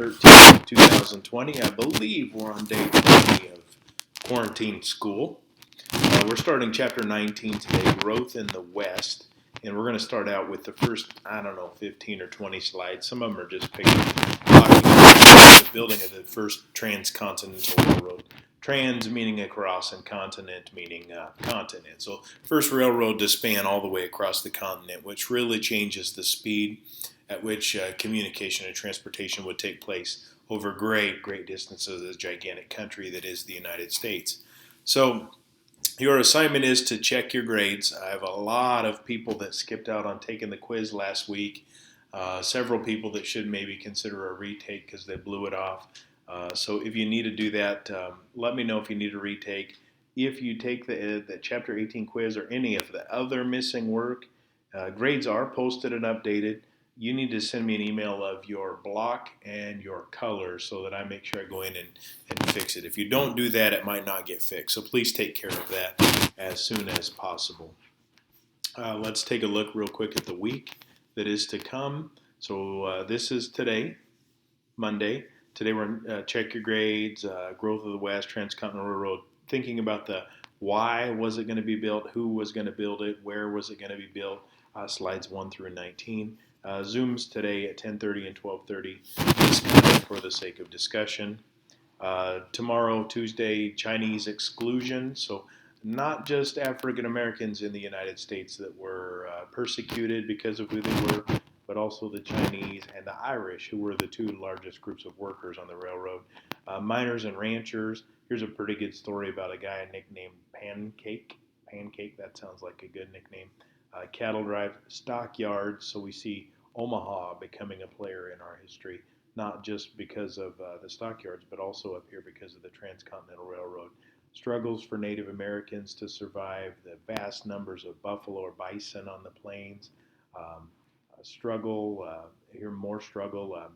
13th, 2020. I believe we're on day 20 of quarantine school. We're starting chapter 19 today, Growth in the West. And we're going to start out with the first, 15 or 20 slides. Some of them are just pictures talking about the building of the first transcontinental railroad. Trans meaning across and continent meaning continent. So first railroad to span all the way across the continent, which really changes the speed at which communication and transportation would take place over great distances of the gigantic country that is the United States. So your assignment is to check your grades. I have a lot of people that skipped out on taking the quiz last week. Several people that should maybe consider a retake because they blew it off. So if you need to do that, let me know if you need a retake. If you take the Chapter 18 quiz or any of the other missing work, grades are posted and updated. You need to send me an email of your block and your color so that I make sure I go in and fix it. If you don't do that, it might not get fixed. So please take care of that as soon as possible. Let's take a look real quick at the week that is to come. So this is today, Monday. Today we're check your grades, growth of the West, Transcontinental Railroad, thinking about the why was it going to be built, who was going to build it, where was it going to be built, slides 1 through 19. Zooms today at 10:30 and 12:30, just kind of for the sake of discussion. Tomorrow, Tuesday, Chinese exclusion. So not just African Americans in the United States that were persecuted because of who they were, but also the Chinese and the Irish, who were the two largest groups of workers on the railroad. Miners and ranchers. Here's a pretty good story about a guy nicknamed Pancake. Pancake, that sounds like a good nickname. Cattle drive, stockyards. So we see Omaha becoming a player in our history, not just because of the stockyards, but also up here because of the Transcontinental Railroad. Struggles for Native Americans to survive, the vast numbers of buffalo or bison on the plains,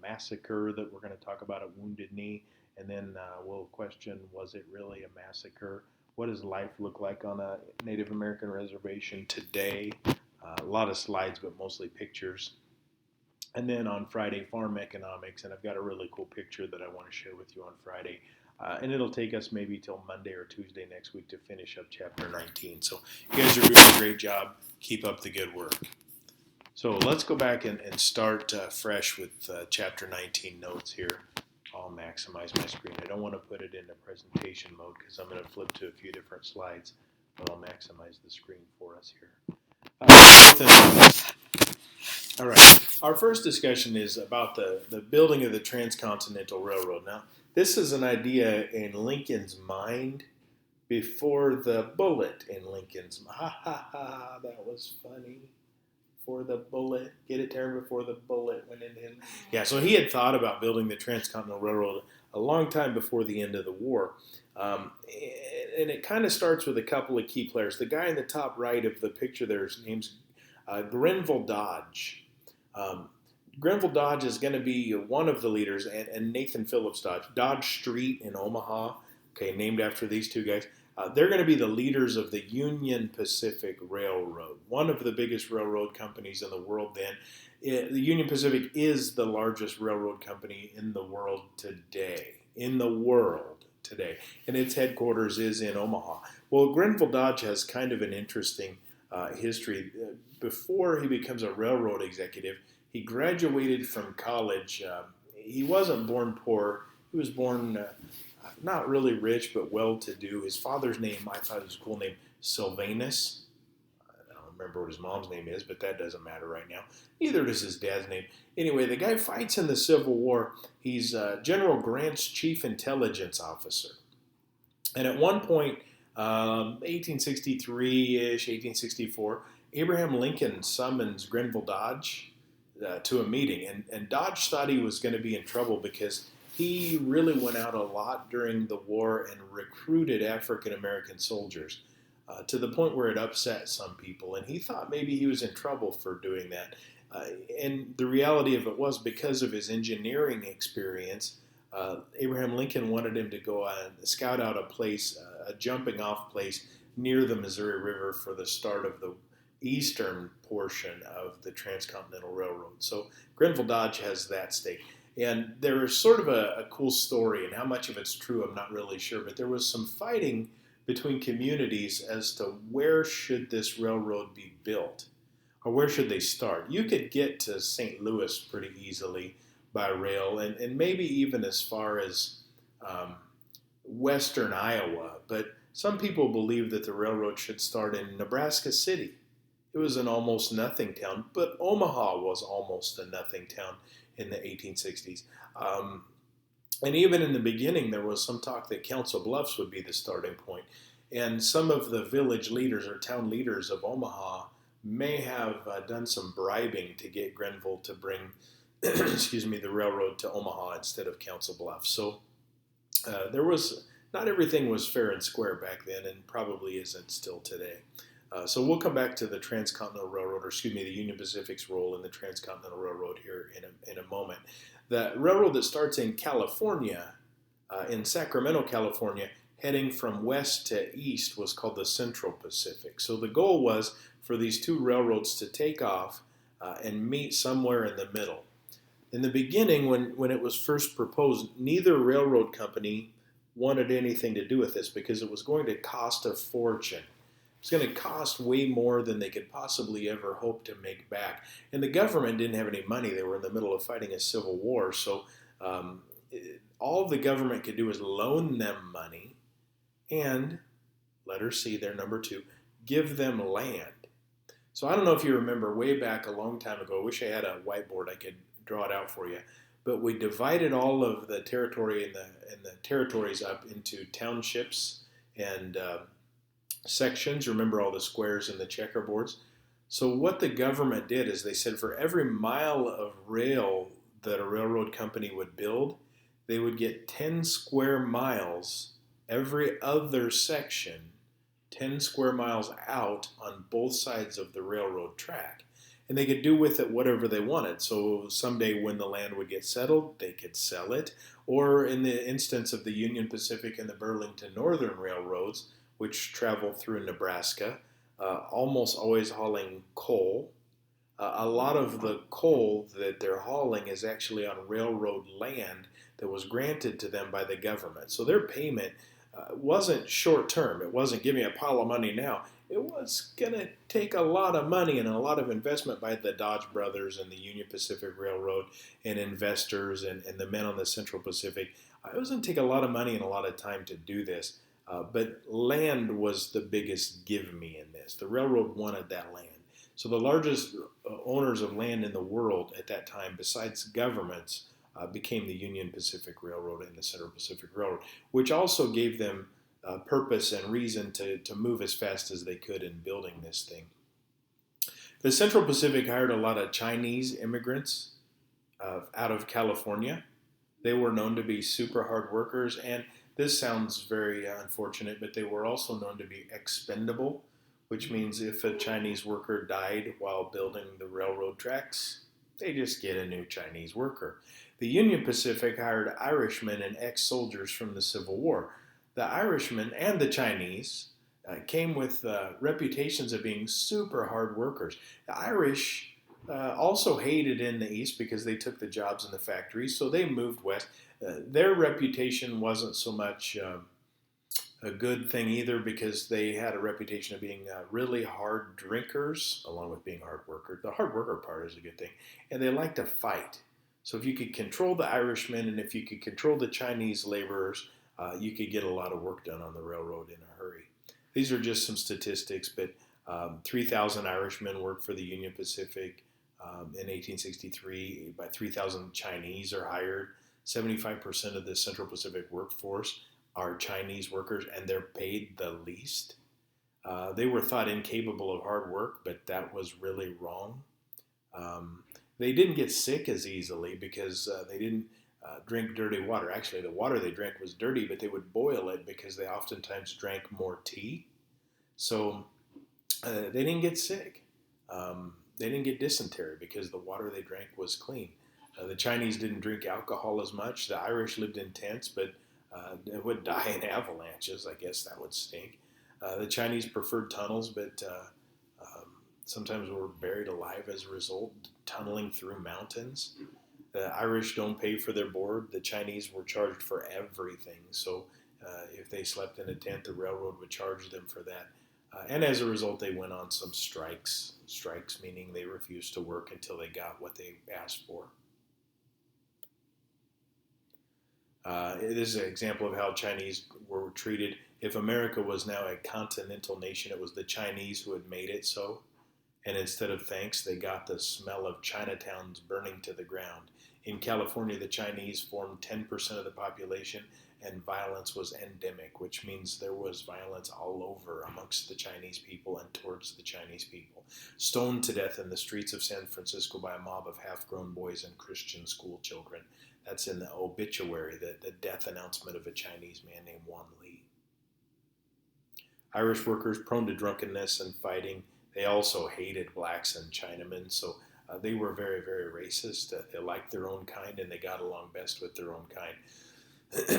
massacre that we're going to talk about at Wounded Knee, and then we'll question, was it really a massacre? What does life look like on a Native American reservation today? A lot of slides, but mostly pictures. And then on Friday, farm economics, and I've got a really cool picture that I want to share with you on Friday. And it'll take us maybe till Monday or Tuesday next week to finish up chapter 19. So you guys are doing a great job. Keep up the good work. So let's go back and start fresh with chapter 19 notes here. I'll maximize my screen. I don't want to put it into presentation mode because I'm going to flip to a few different slides, but I'll maximize the screen for us here. All right. Our first discussion is about the building of the Transcontinental Railroad. Now, this is an idea in Lincoln's mind before the bullet in Lincoln's mind. Ha ha ha, that was funny. Before the bullet, get it, Terry, before the bullet went into him. Yeah, so he had thought about building the Transcontinental Railroad a long time before the end of the war. And it kind of starts with a couple of key players. The guy in the top right of the picture there, his name's Grenville Dodge. Grenville Dodge is going to be one of the leaders, and Nathan Phillips Dodge. Dodge Street in Omaha, okay, named after these two guys. They're going to be the leaders of the Union Pacific Railroad, one of the biggest railroad companies in the world then. The Union Pacific is the largest railroad company in the world today. And its headquarters is in Omaha. Well, Grenville Dodge has kind of an interesting history. Before he becomes a railroad executive, he graduated from college. He wasn't born poor. He was born not really rich, but well-to-do. His father's name, I thought it was a cool name, Sylvanus. I don't remember what his mom's name is, but that doesn't matter right now. Neither does his dad's name. Anyway, the guy fights in the Civil War. He's General Grant's chief intelligence officer. And at one point, 1863-ish, 1864, Abraham Lincoln summons Grenville Dodge to a meeting. And Dodge thought he was going to be in trouble because he really went out a lot during the war and recruited African-American soldiers to the point where it upset some people. And he thought maybe he was in trouble for doing that. And the reality of it was because of his engineering experience, Abraham Lincoln wanted him to go scout out a place, a jumping off place near the Missouri River for the start of the eastern portion of the Transcontinental Railroad. So Grenville Dodge has that stake. And there was sort of a cool story, and how much of it's true, I'm not really sure, but there was some fighting between communities as to where should this railroad be built, or where should they start. You could get to St. Louis pretty easily by rail, and maybe even as far as western Iowa, but some people believe that the railroad should start in Nebraska City. It was an almost nothing town, but Omaha was almost a nothing town in the 1860s. And even in the beginning, there was some talk that Council Bluffs would be the starting point. And some of the village leaders or town leaders of Omaha may have done some bribing to get Grenville to bring, excuse me, the railroad to Omaha instead of Council Bluffs. So there was, not everything was fair and square back then, and probably isn't still today. So we'll come back to the Transcontinental Railroad, or excuse me, the Union Pacific's role in the Transcontinental Railroad here in a moment. The railroad that starts in California, in Sacramento, California, heading from west to east was called the Central Pacific. So the goal was for these two railroads to take off and meet somewhere in the middle. In the beginning, when it was first proposed, neither railroad company wanted anything to do with this because it was going to cost a fortune. It's going to cost way more than they could possibly ever hope to make back. And the government didn't have any money. They were in the middle of fighting a civil war. So all the government could do was loan them money and, letter C there, number 2, give them land. So I don't know if you remember way back a long time ago. I wish I had a whiteboard I could draw it out for you. But we divided all of the territory and the territories up into townships and sections. Remember all the squares and the checkerboards? So what the government did is they said for every mile of rail that a railroad company would build, they would get 10 square miles every other section, 10 square miles out on both sides of the railroad track. And they could do with it whatever they wanted. So someday when the land would get settled, they could sell it. Or in the instance of the Union Pacific and the Burlington Northern Railroads, which travel through Nebraska, almost always hauling coal. A lot of the coal that they're hauling is actually on railroad land that was granted to them by the government. So their payment wasn't short term. It wasn't give me a pile of money now. It was going to take a lot of money and a lot of investment by the Dodge brothers and the Union Pacific Railroad and investors and the men on the Central Pacific. It was going to take a lot of money and a lot of time to do this. But land was the biggest give me in this. The railroad wanted that land. So the largest owners of land in the world at that time, besides governments, became the Union Pacific Railroad and the Central Pacific Railroad, which also gave them purpose and reason to move as fast as they could in building this thing. The Central Pacific hired a lot of Chinese immigrants out of California. They were known to be super hard workers, and this sounds very unfortunate, but they were also known to be expendable, which means if a Chinese worker died while building the railroad tracks, they just get a new Chinese worker. The Union Pacific hired Irishmen and ex-soldiers from the Civil War. The Irishmen and the Chinese came with reputations of being super hard workers. The Irish also hated in the East because they took the jobs in the factories, so they moved west. Their reputation wasn't so much a good thing either because they had a reputation of being really hard drinkers along with being hard workers. The hard worker part is a good thing. And they like to fight. So if you could control the Irishmen and if you could control the Chinese laborers, you could get a lot of work done on the railroad in a hurry. These are just some statistics, but 3,000 Irishmen worked for the Union Pacific in 1863. About 3,000 Chinese are hired. 75% of the Central Pacific workforce are Chinese workers, and they're paid the least. They were thought incapable of hard work, but that was really wrong. They didn't get sick as easily because they didn't drink dirty water. Actually, the water they drank was dirty, but they would boil it because they oftentimes drank more tea. So they didn't get sick. They didn't get dysentery because the water they drank was clean. The Chinese didn't drink alcohol as much. The Irish lived in tents, but they would die in avalanches. I guess that would stink. The Chinese preferred tunnels, but sometimes were buried alive as a result, tunneling through mountains. The Irish don't pay for their board. The Chinese were charged for everything. So if they slept in a tent, the railroad would charge them for that. And as a result, they went on some strikes. Strikes meaning they refused to work until they got what they asked for. This is an example of how Chinese were treated. If America was now a continental nation, it was the Chinese who had made it so. And instead of thanks, they got the smell of Chinatowns burning to the ground. In California, the Chinese formed 10% of the population, and violence was endemic, which means there was violence all over amongst the Chinese people and towards the Chinese people. Stoned to death in the streets of San Francisco by a mob of half-grown boys and Christian school children. That's in the obituary, the death announcement of a Chinese man named Wan Li. Irish workers prone to drunkenness and fighting. They also hated blacks and Chinamen, so they were very, very racist. They liked their own kind, and they got along best with their own kind.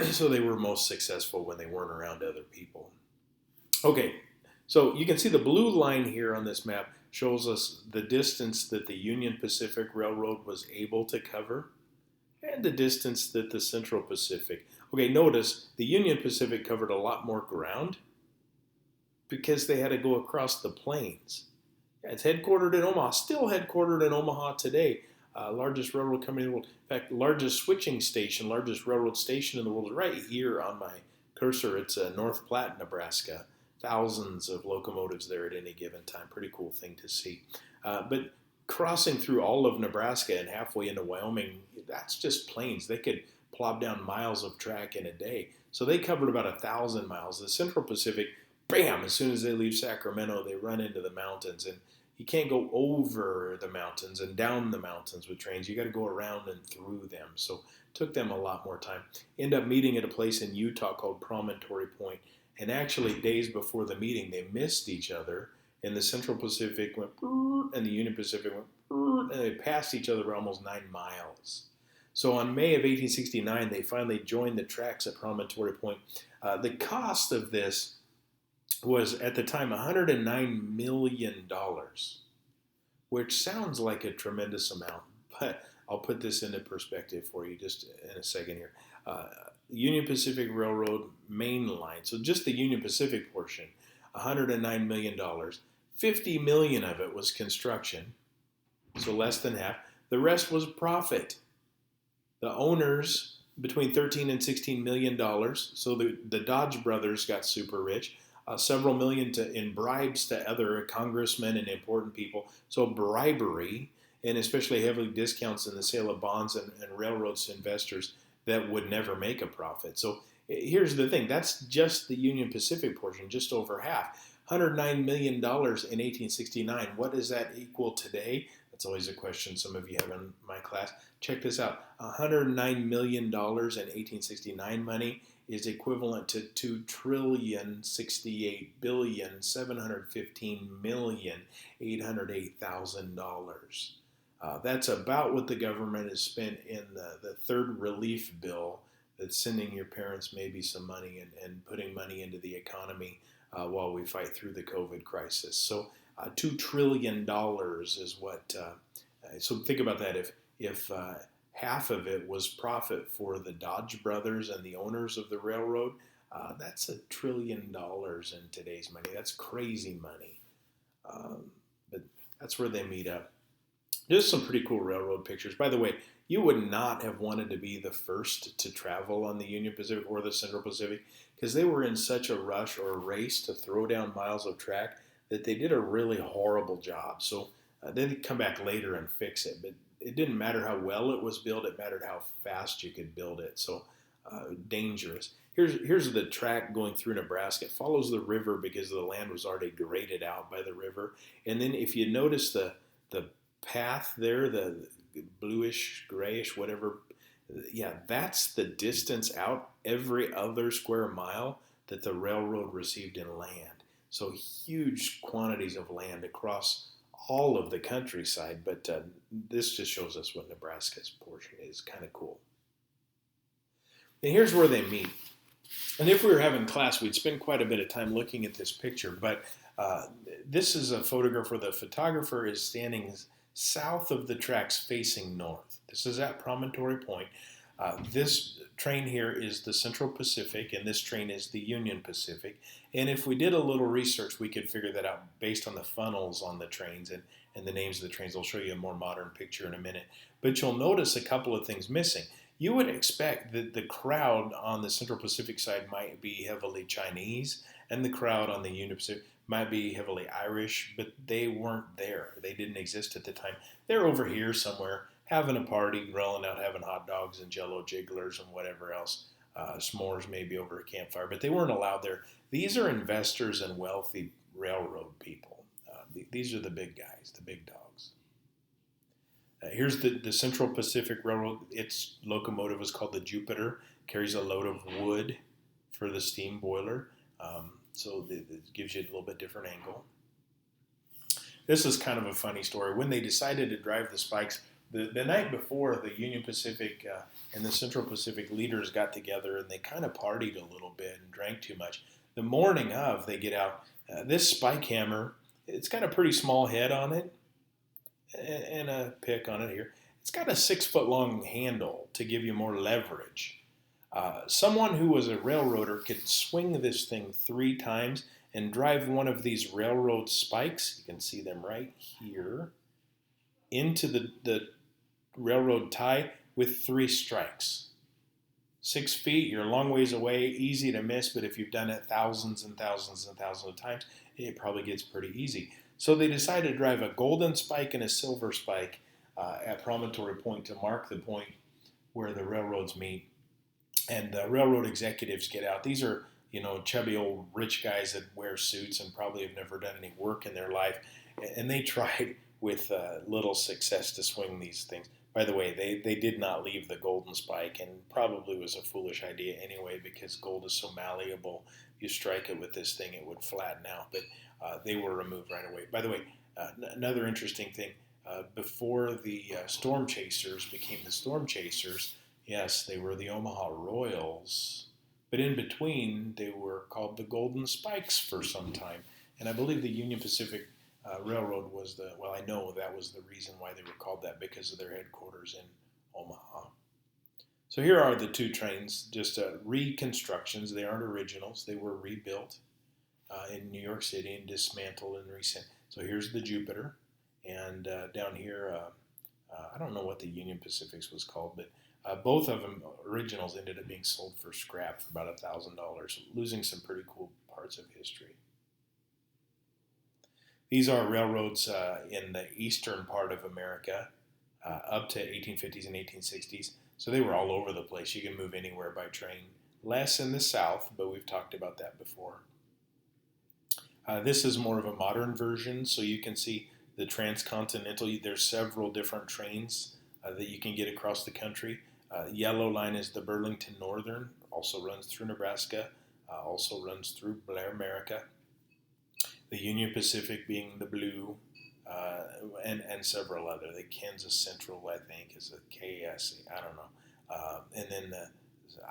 So they were most successful when they weren't around other people. Okay, so you can see the blue line here on this map shows us the distance that the Union Pacific Railroad was able to cover and the distance that the Central Pacific. Okay, notice the Union Pacific covered a lot more ground because they had to go across the plains. Yeah, it's headquartered in Omaha, still headquartered in Omaha today. Largest railroad company in the world. In fact, largest switching station, largest railroad station in the world is right here on my cursor. It's North Platte, Nebraska. Thousands of locomotives there at any given time. Pretty cool thing to see. But crossing through all of Nebraska and halfway into Wyoming, that's just plains. They could plop down miles of track in a day. So they covered about 1,000 miles. The Central Pacific, bam, as soon as they leave Sacramento, they run into the mountains. And you can't go over the mountains and down the mountains with trains. You got to go around and through them. So it took them a lot more time. End up meeting at a place in Utah called Promontory Point. And actually, days before the meeting, they missed each other. And the Central Pacific went, and the Union Pacific went, and they passed each other almost 9 miles. So on May of 1869, they finally joined the tracks at Promontory Point. The cost of this was at the time $109 million, which sounds like a tremendous amount, but I'll put this into perspective for you just in a second here. Union Pacific Railroad main line, so just the Union Pacific portion, $109 million. $50 million of it was construction, so less than half. The rest was profit. The owners, between $13 and $16 million, so the Dodge brothers got super rich. Several million in bribes to other congressmen and important people. So bribery, and especially heavily discounts in the sale of bonds and railroads to investors that would never make a profit. So here's the thing. That's just the Union Pacific portion, just over half. $109 million in 1869. What does that equal today? That's always a question some of you have in my class. Check this out. $109 million in 1869 money is equivalent to $2,715,808,000. That's about what the government has spent in the third relief bill that's sending your parents maybe some money and putting money into the economy while we fight through the COVID crisis. So $2 trillion is what, so think about that. If half of it was profit for the Dodge brothers and the owners of the railroad, that's $1 trillion in today's money. That's crazy money. But that's where they meet up. Just some pretty cool railroad pictures. By the way, you would not have wanted to be the first to travel on the Union Pacific or the Central Pacific because they were in such a rush or a race to throw down miles of track that they did a really horrible job. So they'd come back later and fix it. But it didn't matter how well it was built. It mattered how fast you could build it. So dangerous. Here's the track going through Nebraska. It follows the river because the land was already graded out by the river. And then if you notice the path there, the bluish, grayish, whatever, yeah, that's the distance out every other square mile that the railroad received in land. So huge quantities of land across all of the countryside, but this just shows us what Nebraska's portion is. Kind of cool. And here's where they meet. And if we were having class, we'd spend quite a bit of time looking at this picture, but this is a photograph where the photographer is standing south of the tracks facing north. This is at Promontory Point. This train here is the Central Pacific, and this train is the Union Pacific. And if we did a little research, we could figure that out based on the funnels on the trains and the names of the trains. I'll show you a more modern picture in a minute. But you'll notice a couple of things missing. You would expect that the crowd on the Central Pacific side might be heavily Chinese, and the crowd on the Union Pacific might be heavily Irish, but they weren't there. They didn't exist at the time. They're over here somewhere having a party, grilling out, having hot dogs and jello jigglers and whatever else, s'mores maybe over a campfire, but they weren't allowed there. These are investors and wealthy railroad people. These are the big guys, the big dogs. Here's the Central Pacific Railroad. Its locomotive is called the Jupiter, carries a load of wood for the steam boiler. So it gives you a little bit different angle. This is kind of a funny story. When they decided to drive the spikes, the night before, the Union Pacific and the Central Pacific leaders got together and they kind of partied a little bit and drank too much. The morning of, they get out. This spike hammer, it's got a pretty small head on it and a pick on it here. It's got a 6-foot-long handle to give you more leverage. Someone who was a railroader could swing this thing 3 times and drive one of these railroad spikes, you can see them right here, into the railroad tie with 3 strikes. 6 feet, you're a long ways away, easy to miss, but if you've done it thousands and thousands and thousands of times, it probably gets pretty easy. So they decided to drive a golden spike and a silver spike at Promontory Point to mark the point where the railroads meet. And the railroad executives get out. These are, chubby old rich guys that wear suits and probably have never done any work in their life. And they tried with little success to swing these things. By the way, they did not leave the golden spike, and probably was a foolish idea anyway because gold is so malleable. You strike it with this thing, it would flatten out. But they were removed right away. By the way, another interesting thing, before the Storm Chasers became the Storm Chasers, yes, they were the Omaha Royals, but in between, they were called the Golden Spikes for some time. And I believe the Union Pacific Railroad was I know that was the reason why they were called that, because of their headquarters in Omaha. So here are the 2 trains, just reconstructions. They aren't originals. They were rebuilt in New York City and dismantled and resent. So here's the Jupiter, and down here, I don't know what the Union Pacific's was called, but both of them originals ended up being sold for scrap for about $1,000, losing some pretty cool parts of history. These are railroads in the eastern part of America up to 1850s and 1860s. So they were all over the place. You can move anywhere by train. Less in the south, but we've talked about that before. This is more of a modern version, so you can see the Transcontinental. There's several different trains that you can get across the country. Yellow line is the Burlington Northern, also runs through Nebraska, also runs through Blair, America. The Union Pacific being the blue, and several other. The Kansas Central, I think, is a KS. I don't know. And then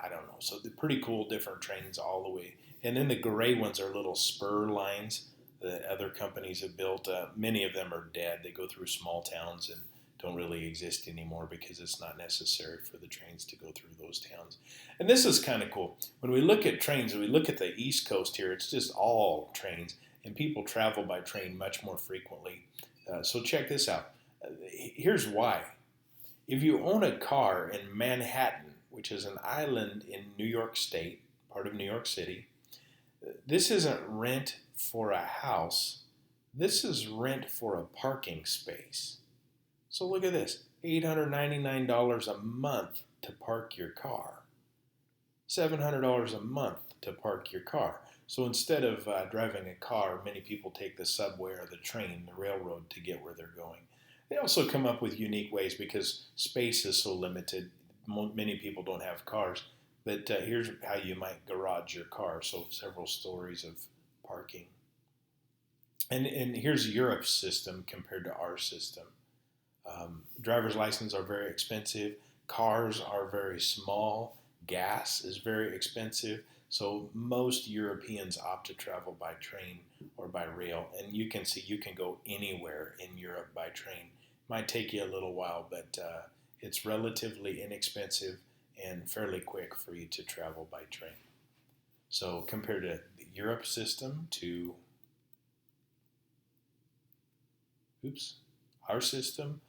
I don't know. So they're pretty cool, different trains all the way. And then the gray ones are little spur lines that other companies have built. Many of them are dead. They go through small towns and don't really exist anymore because it's not necessary for the trains to go through those towns. And this is kind of cool. When we look at trains, when we look at the East Coast here, it's just all trains. And people travel by train much more frequently. So check this out. Here's why. If you own a car in Manhattan, which is an island in New York State, part of New York City, this isn't rent for a house. This is rent for a parking space. So look at this. $899 a month to park your car. $700 a month to park your car. So instead of driving a car, many people take the subway or the train, the railroad, to get where they're going. They also come up with unique ways because space is so limited. Many people don't have cars. But here's how you might garage your car. So several stories of parking. And here's Europe's system compared to our system. Driver's licenses are very expensive. Cars are very small. Gas is very expensive. So most Europeans opt to travel by train or by rail. And you can see you can go anywhere in Europe by train Might take you a little while, but it's relatively inexpensive and fairly quick for you to travel by train. So compared to the Europe system to our system,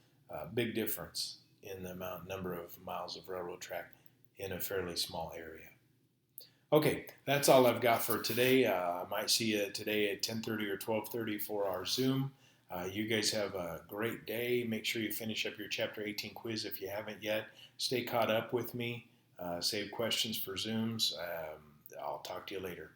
big difference in the number of miles of railroad track in a fairly small area. Okay, that's all I've got for today. I might see you today at 10:30 or 12:30 for our Zoom. You guys have a great day. Make sure you finish up your Chapter 18 quiz if you haven't yet. Stay caught up with me. Save questions for Zooms. I'll talk to you later.